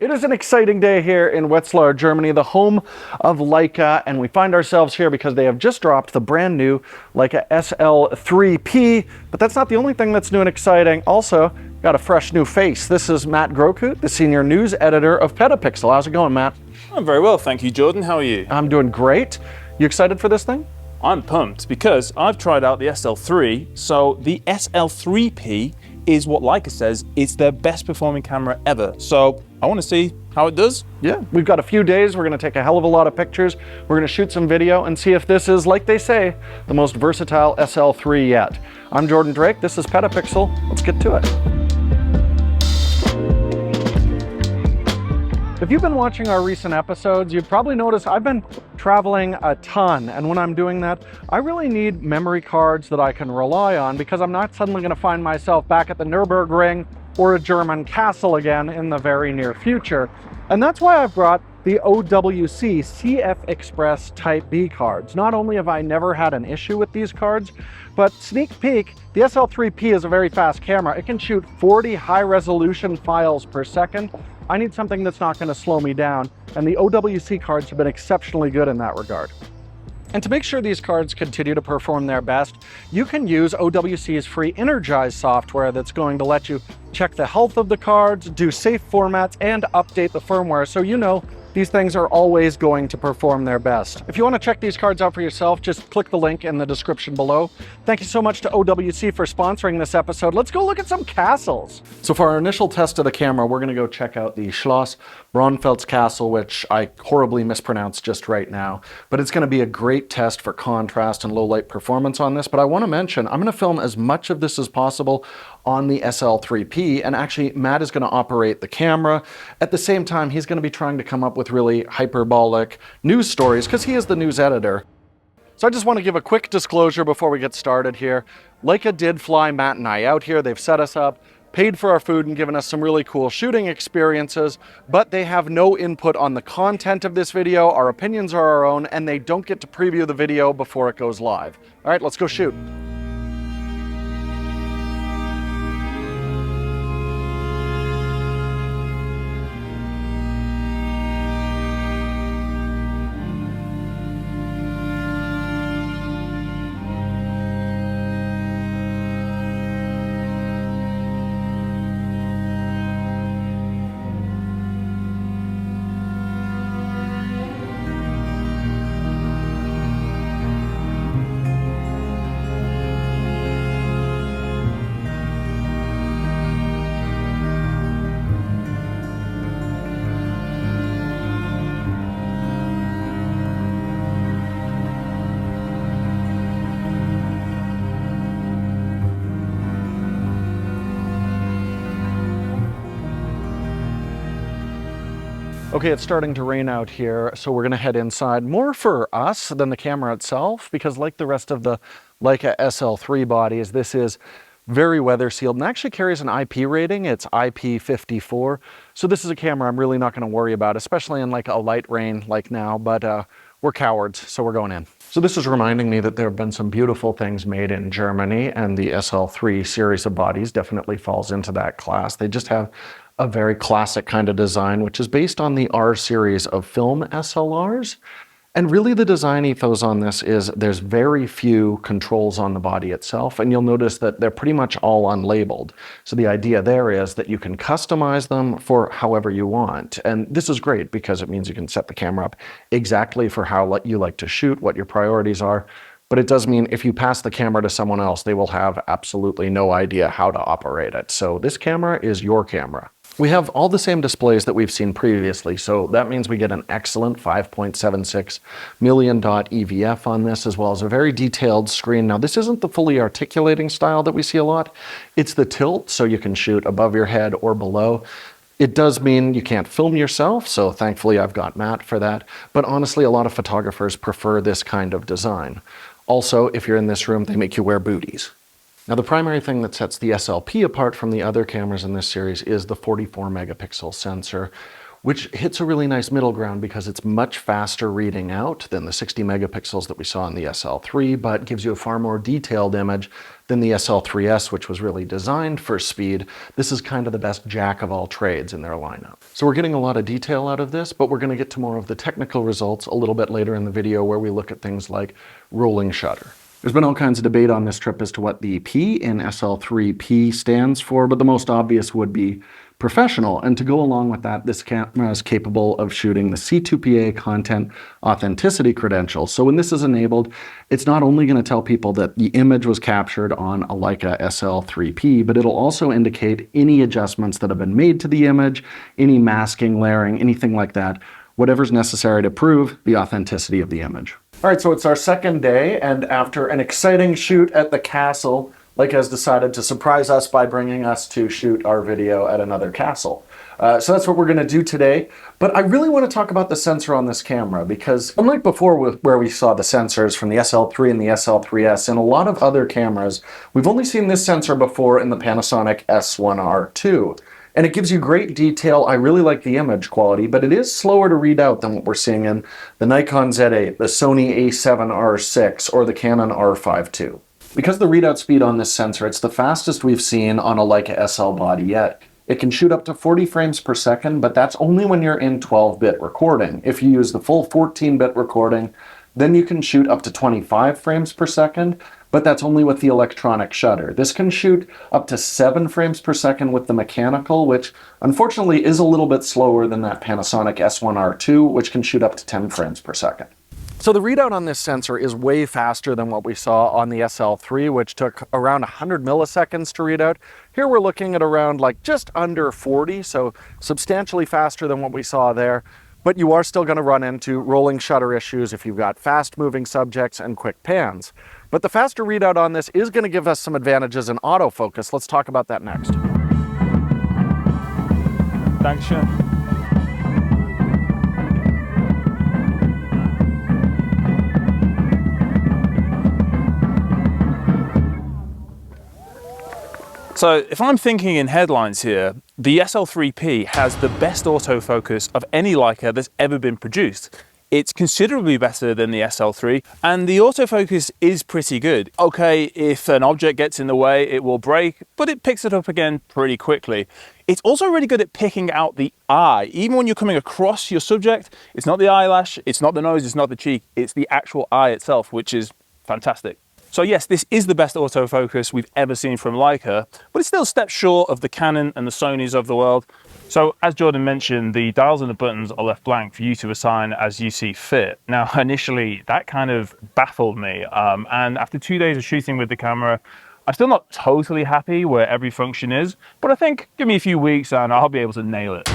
It is an exciting day here in Wetzlar, Germany, the home of Leica, and we find ourselves here because they have just dropped the brand new Leica SL3P, but that's not the only thing that's new and exciting. Also, got a fresh new face. This is Matt Grokut, the senior news editor of PetaPixel. How's it going, Matt? I'm very well, thank you, Jordan. How are you? I'm doing great. You excited for this thing? I'm pumped because I've tried out the SL3, so the SL3P is what Leica says is their best performing camera ever. So I want to see how it does. Yeah, we've got a few days. We're going to take a hell of a lot of pictures. We're going to shoot some video and see if this is, like they say, the most versatile SL3 yet. I'm Jordan Drake. This is PetaPixel. Let's get to it. If you've been watching our recent episodes, you've probably noticed I've been traveling a ton, and when I'm doing that, I really need memory cards that I can rely on because I'm not suddenly going to find myself back at the Nürburgring or a German castle again in the very near future. And that's why I've brought the OWC CF Express Type B cards. Not only have I never had an issue with these cards, but sneak peek, the SL3P is a very fast camera. It can shoot 40 high-resolution files per second. I need something that's not going to slow me down, and the OWC cards have been exceptionally good in that regard. And to make sure these cards continue to perform their best, you can use OWC's free Innergize software that's going to let you check the health of the cards, do safe formats, and update the firmware so you know these things are always going to perform their best. If you want to check these cards out for yourself, just click the link in the description below. Thank you so much to OWC for sponsoring this episode. Let's go look at some castles. So for our initial test of the camera, we're going to go check out the Schloss Braunfels Castle, which I horribly mispronounced just right now. But it's going to be a great test for contrast and low light performance on this. But I want to mention, I'm going to film as much of this as possible on the SL3P, and actually Matt is going to operate the camera. At the same time, he's going to be trying to come up with really hyperbolic news stories because he is the news editor. So I just want to give a quick disclosure before we get started here. Leica did fly Matt and I out here. They've set us up, paid for our food, and given us some really cool shooting experiences, but they have no input on the content of this video. Our opinions are our own, and they don't get to preview the video before it goes live. All right, let's go shoot. Okay, it's starting to rain out here, so we're going to head inside. More for us than the camera itself, because like the rest of the Leica SL3 bodies, this is very weather sealed and actually carries an IP rating. It's IP54. So this is a camera I'm really not going to worry about, especially in like a light rain like now, but we're cowards, so we're going in. So this is reminding me that there have been some beautiful things made in Germany, and the SL3 series of bodies definitely falls into that class. They just have a very classic kind of design, which is based on the R series of film SLRs. And really the design ethos on this is there's very few controls on the body itself, and you'll notice that they're pretty much all unlabeled. So the idea there is that you can customize them for however you want. And this is great because it means you can set the camera up exactly for how you like to shoot, what your priorities are. But it does mean if you pass the camera to someone else, they will have absolutely no idea how to operate it. So this camera is your camera. We have all the same displays that we've seen previously, so that means we get an excellent 5.76 million dot EVF on this, as well as a very detailed screen. Now, this isn't the fully articulating style that we see a lot. It's the tilt, so you can shoot above your head or below. It does mean you can't film yourself, so thankfully I've got Matt for that. But honestly, a lot of photographers prefer this kind of design. Also, if you're in this room, they make you wear booties. Now, the primary thing that sets the SLP apart from the other cameras in this series is the 44 megapixel sensor. which hits a really nice middle ground because it's much faster reading out than the 60 megapixels that we saw in the SL3, but gives you a far more detailed image than the SL3S, which was really designed for speed. This is kind of the best jack of all trades in their lineup. So we're getting a lot of detail out of this, but we're going to get to more of the technical results a little bit later in the video, where we look at things like rolling shutter. There's been all kinds of debate on this trip as to what the P in SL3P stands for, but the most obvious would be professional. And to go along with that, this camera is capable of shooting the C2PA content authenticity credential. So when this is enabled, it's not only going to tell people that the image was captured on a Leica SL3P, but it'll also indicate any adjustments that have been made to the image, any masking, layering, anything like that, whatever's necessary to prove the authenticity of the image. All right, so it's our second day, and after an exciting shoot at the castle, Leica has decided to surprise us by bringing us to shoot our video at another castle. So that's what we're going to do today. But I really want to talk about the sensor on this camera, because unlike before where we saw the sensors from the SL3 and the SL3S, in a lot of other cameras, we've only seen this sensor before in the Panasonic S1R2. And it gives you great detail. I really like the image quality, but it is slower to read out than what we're seeing in the Nikon Z8, the Sony A7R6, or the Canon R5 II. Because the readout speed on this sensor, it's the fastest we've seen on a Leica SL body yet. It can shoot up to 40 frames per second, but that's only when you're in 12-bit recording. If you use the full 14-bit recording, then you can shoot up to 25 frames per second, but that's only with the electronic shutter. This can shoot up to 7 frames per second with the mechanical, which unfortunately is a little bit slower than that Panasonic S1R2, which can shoot up to 10 frames per second. So the readout on this sensor is way faster than what we saw on the SL3, which took around 100 milliseconds to read out. Here we're looking at around like just under 40, so substantially faster than what we saw there. But you are still going to run into rolling shutter issues if you've got fast-moving subjects and quick pans. But the faster readout on this is going to give us some advantages in autofocus. Let's talk about that next. Dankeschön. So if I'm thinking in headlines here, the SL3P has the best autofocus of any Leica that's ever been produced. It's considerably better than the SL3, and the autofocus is pretty good. Okay, if an object gets in the way, it will break, but it picks it up again pretty quickly. It's also really good at picking out the eye. Even when you're coming across your subject, it's not the eyelash, it's not the nose, it's not the cheek, it's the actual eye itself, which is fantastic. So yes, this is the best autofocus we've ever seen from Leica, but it's still steps short of the Canon and the Sonys of the world. So as Jordan mentioned, the dials and the buttons are left blank for you to assign as you see fit. Now, initially, that kind of baffled me. And after 2 days of shooting with the camera, I'm still not totally happy where every function is, but I think give me a few weeks and I'll be able to nail it.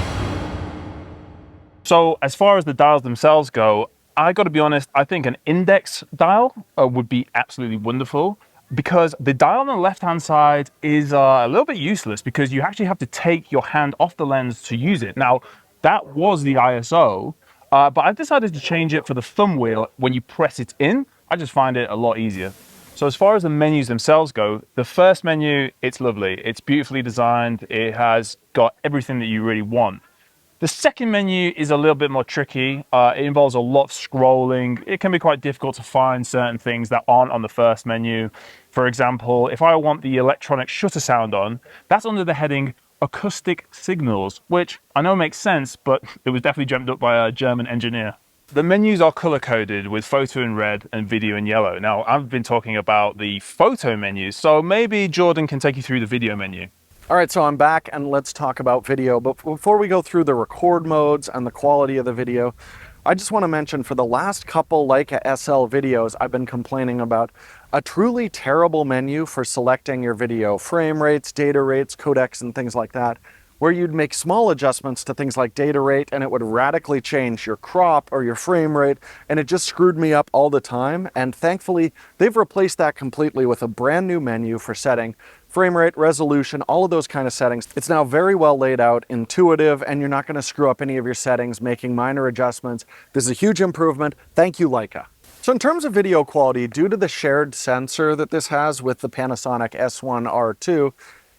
So as far as the dials themselves go, I got to be honest, I think an index dial would be absolutely wonderful, because the dial on the left-hand side is a little bit useless because you actually have to take your hand off the lens to use it. Now, that was the ISO, but I've decided to change it for the thumb wheel. When you press it in, I just find it a lot easier. So as far as the menus themselves go, the first menu, it's lovely. It's beautifully designed. It has got everything that you really want. The second menu is a little bit more tricky. It involves a lot of scrolling. It can be quite difficult to find certain things that aren't on the first menu. For example, if I want the electronic shutter sound on, that's under the heading acoustic signals, which I know makes sense, but it was definitely dreamt up by a German engineer. The menus are color-coded with photo in red and video in yellow. Now, I've been talking about the photo menus, so maybe Jordan can take you through the video menu. All right, so I'm back and let's talk about video. But before we go through the record modes and the quality of the video, I just want to mention for the last couple Leica SL videos, I've been complaining about a truly terrible menu for selecting your video frame rates, data rates, codecs, and things like that, where you'd make small adjustments to things like data rate and it would radically change your crop or your frame rate, and it just screwed me up all the time. And thankfully, they've replaced that completely with a brand new menu for setting frame rate, resolution, all of those kind of settings. It's now very well laid out, intuitive, and you're not going to screw up any of your settings making minor adjustments. This is a huge improvement. Thank you, Leica. So in terms of video quality, due to the shared sensor that this has with the Panasonic S1R2,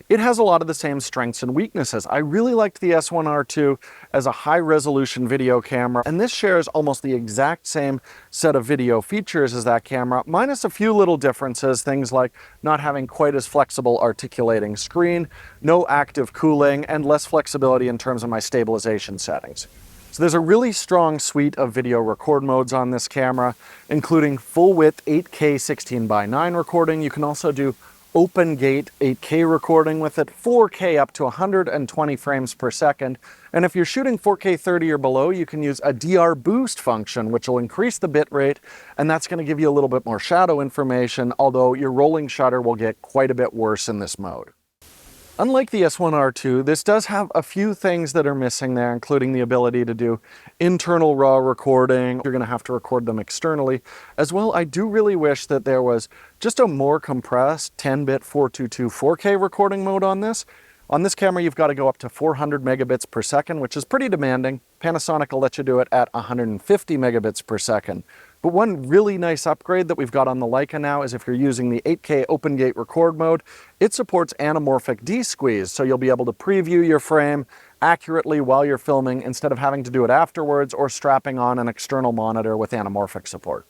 it has a lot of the same strengths and weaknesses. I really liked the S1R2 as a high-resolution video camera, and this shares almost the exact same set of video features as that camera, minus a few little differences, things like not having quite as flexible articulating screen, no active cooling, and less flexibility in terms of my stabilization settings. So there's a really strong suite of video record modes on this camera, including full-width 8K 16:9 recording. You can also do open gate 8K recording with it, 4K up to 120 frames per second. And if you're shooting 4K 30 or below, you can use a DR boost function, which will increase the bit rate, and that's going to give you a little bit more shadow information, although your rolling shutter will get quite a bit worse in this mode. Unlike the S1R2, this does have a few things that are missing there, including the ability to do internal RAW recording. You're going to have to record them externally. As well, I do really wish that there was just a more compressed 10-bit 422 4K recording mode on this. On this camera, you've got to go up to 400 megabits per second, which is pretty demanding. Panasonic will let you do it at 150 megabits per second. But one really nice upgrade that we've got on the Leica now is if you're using the 8K open gate record mode, it supports anamorphic desqueeze, so you'll be able to preview your frame accurately while you're filming instead of having to do it afterwards or strapping on an external monitor with anamorphic support.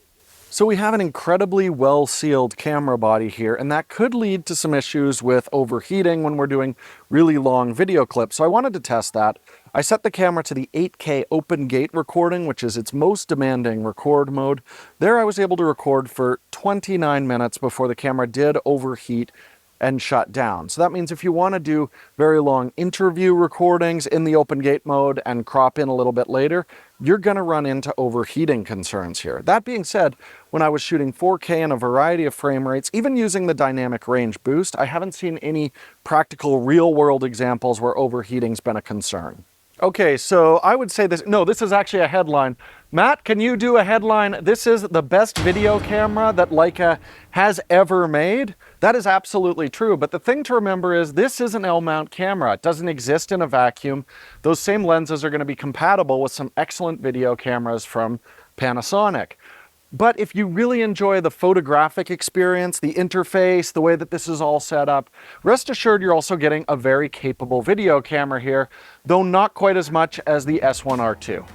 So we have an incredibly well-sealed camera body here, and that could lead to some issues with overheating when we're doing really long video clips. So I wanted to test that. I set the camera to the 8K open gate recording, which is its most demanding record mode. There I was able to record for 29 minutes before the camera did overheat and shut down. So that means if you want to do very long interview recordings in the open gate mode and crop in a little bit later, you're going to run into overheating concerns here. That being said, when I was shooting 4K in a variety of frame rates, even using the dynamic range boost, I haven't seen any practical real-world examples where overheating's been a concern. Okay, so I would say this, no, this is actually a headline. Matt, can you do a headline? This is the best video camera that Leica has ever made. That is absolutely true, but the thing to remember is this is an L-mount camera. It doesn't exist in a vacuum. Those same lenses are going to be compatible with some excellent video cameras from Panasonic. But if you really enjoy the photographic experience, the interface, the way that this is all set up, rest assured you're also getting a very capable video camera here, though not quite as much as the S1R2.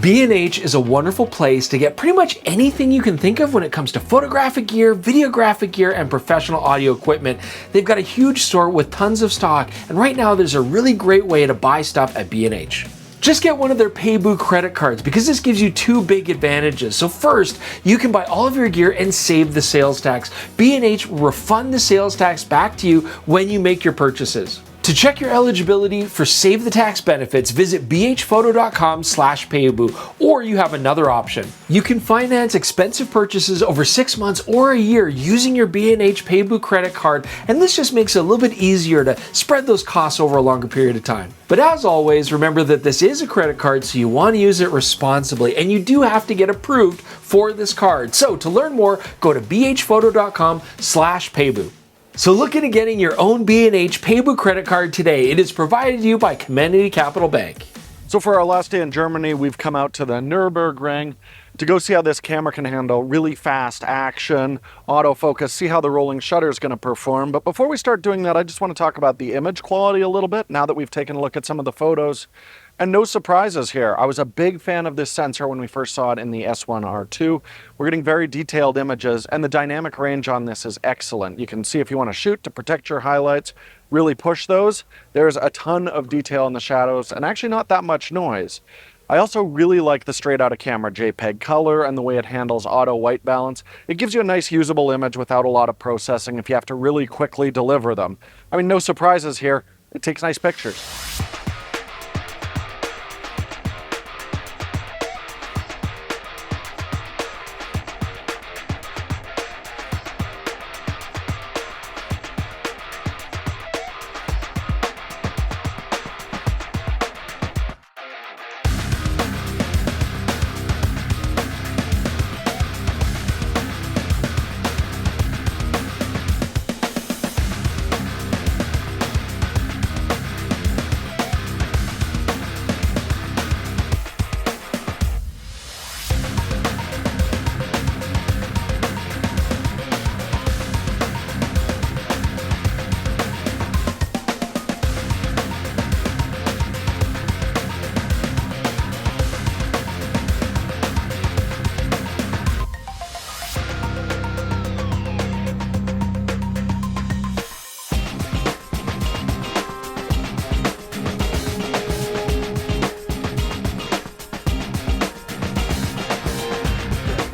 B&H is a wonderful place to get pretty much anything you can think of when it comes to photographic gear, videographic gear, and professional audio equipment. They've got a huge store with tons of stock, and right now there's a really great way to buy stuff at B&H. Just get one of their Payboo credit cards because this gives you two big advantages. So first, you can buy all of your gear and save the sales tax. B&H will refund the sales tax back to you when you make your purchases. To check your eligibility for Save the Tax benefits, visit bhphoto.com/payboo, or you have another option. You can finance expensive purchases over 6 months or a year using your B&H Payboo Credit Card, and this just makes it a little bit easier to spread those costs over a longer period of time. But as always, remember that this is a credit card, so you want to use it responsibly, and you do have to get approved for this card. So to learn more, go to bhphoto.com/payboo. So look into getting your own B&H Payboo credit card today. It is provided to you by Comenity Capital Bank. So for our last day in Germany, we've come out to the Nürburgring to go see how this camera can handle really fast action, autofocus, see how the rolling shutter is going to perform. But before we start doing that, I just want to talk about the image quality a little bit now that we've taken a look at some of the photos. And no surprises here. I was a big fan of this sensor when we first saw it in the S1R2. We're getting very detailed images, and the dynamic range on this is excellent. You can see if you want to shoot to protect your highlights, really push those. There's a ton of detail in the shadows and actually not that much noise. I also really like the straight out of camera JPEG color and the way it handles auto white balance. It gives you a nice usable image without a lot of processing if you have to really quickly deliver them. I mean, no surprises here. It takes nice pictures.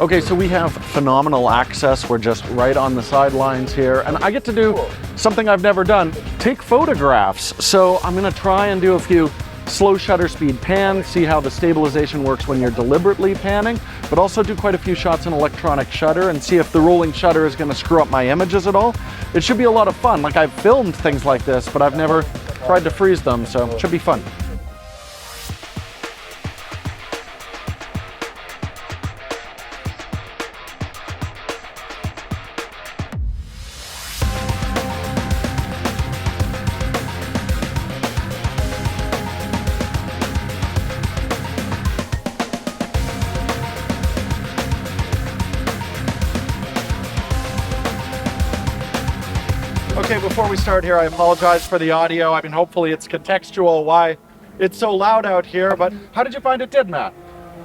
Okay, so we have phenomenal access. We're just right on the sidelines here, and I get to do something I've never done, take photographs. So I'm gonna try and do a few slow shutter speed pans, see how the stabilization works when you're deliberately panning, but also do quite a few shots in electronic shutter and see if the rolling shutter is gonna screw up my images at all. It should be a lot of fun. Like, I've filmed things like this, but I've never tried to freeze them, so it should be fun. Okay, before we start here, I apologize for the audio. I mean, hopefully it's contextual why it's so loud out here, but how did you find it did, Matt?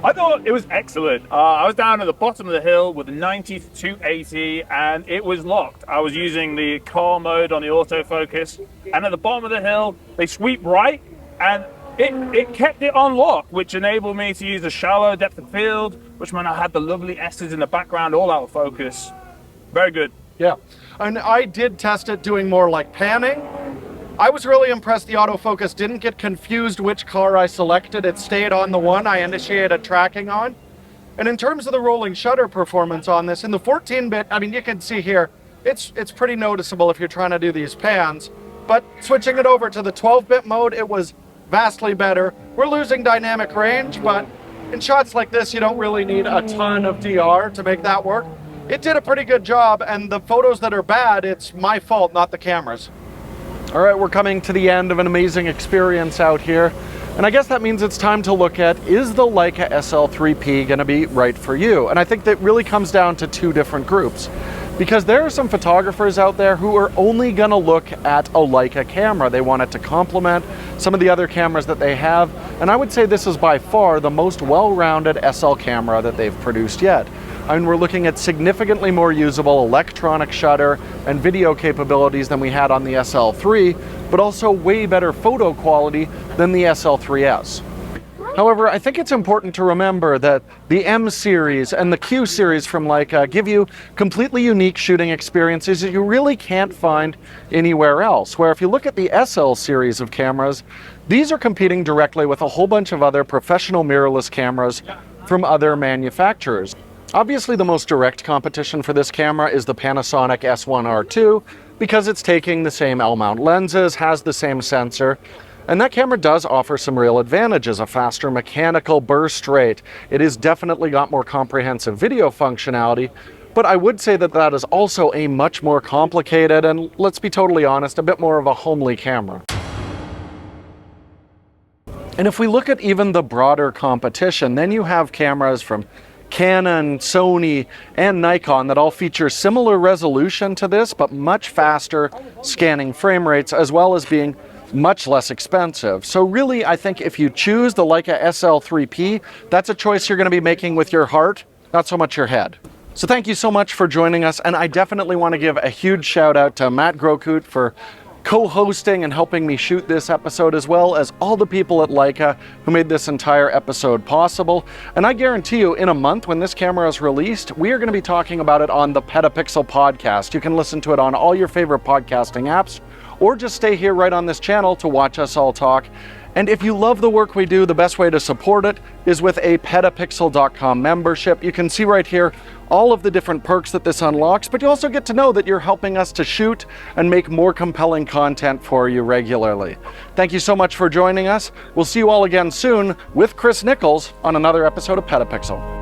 I thought it was excellent. I was down at the bottom of the hill with the 90 to 280 and it was locked. I was using the car mode on the autofocus, and at the bottom of the hill, they sweep right and it kept it on lock, which enabled me to use a shallow depth of field, which meant I had the lovely S's in the background all out of focus. Very good. Yeah, and I did test it doing more like panning. I was really impressed the autofocus didn't get confused which car I selected. It stayed on the one I initiated tracking on. And in terms of the rolling shutter performance on this, in the 14-bit, I mean, you can see here, it's pretty noticeable if you're trying to do these pans. But switching it over to the 12-bit mode, it was vastly better. We're losing dynamic range, but in shots like this, you don't really need a ton of DR to make that work. It did a pretty good job, and the photos that are bad, it's my fault, not the camera's. All right, we're coming to the end of an amazing experience out here, and I guess that means it's time to look at, is the Leica SL3P gonna be right for you? And I think that really comes down to two different groups, because there are some photographers out there who are only gonna look at a Leica camera. They want it to complement some of the other cameras that they have, and I would say this is by far the most well-rounded SL camera that they've produced yet. I mean, we're looking at significantly more usable electronic shutter and video capabilities than we had on the SL3, but also way better photo quality than the SL3S. However, I think it's important to remember that the M series and the Q series from Leica give you completely unique shooting experiences that you really can't find anywhere else. Where if you look at the SL series of cameras, these are competing directly with a whole bunch of other professional mirrorless cameras from other manufacturers. Obviously, the most direct competition for this camera is the Panasonic S1R2 because it's taking the same L-mount lenses, has the same sensor, and that camera does offer some real advantages, a faster mechanical burst rate. It has definitely got more comprehensive video functionality, but I would say that that is also a much more complicated and, let's be totally honest, a bit more of a homely camera. And if we look at even the broader competition, then you have cameras from Canon, Sony, and Nikon that all feature similar resolution to this, but much faster scanning frame rates, as well as being much less expensive. So really, I think if you choose the Leica SL3P, that's a choice you're going to be making with your heart, not so much your head. So thank you so much for joining us, and I definitely want to give a huge shout out to Matt Grokut for co-hosting and helping me shoot this episode, as well as all the people at Leica who made this entire episode possible. And I guarantee you, in a month when this camera is released, we are going to be talking about it on the PetaPixel podcast. You can listen to it on all your favorite podcasting apps, or just stay here right on this channel to watch us all talk. And if you love the work we do, the best way to support it is with a PetaPixel.com membership. You can see right here all of the different perks that this unlocks, but you also get to know that you're helping us to shoot and make more compelling content for you regularly. Thank you so much for joining us. We'll see you all again soon with Chris Nichols on another episode of PetaPixel.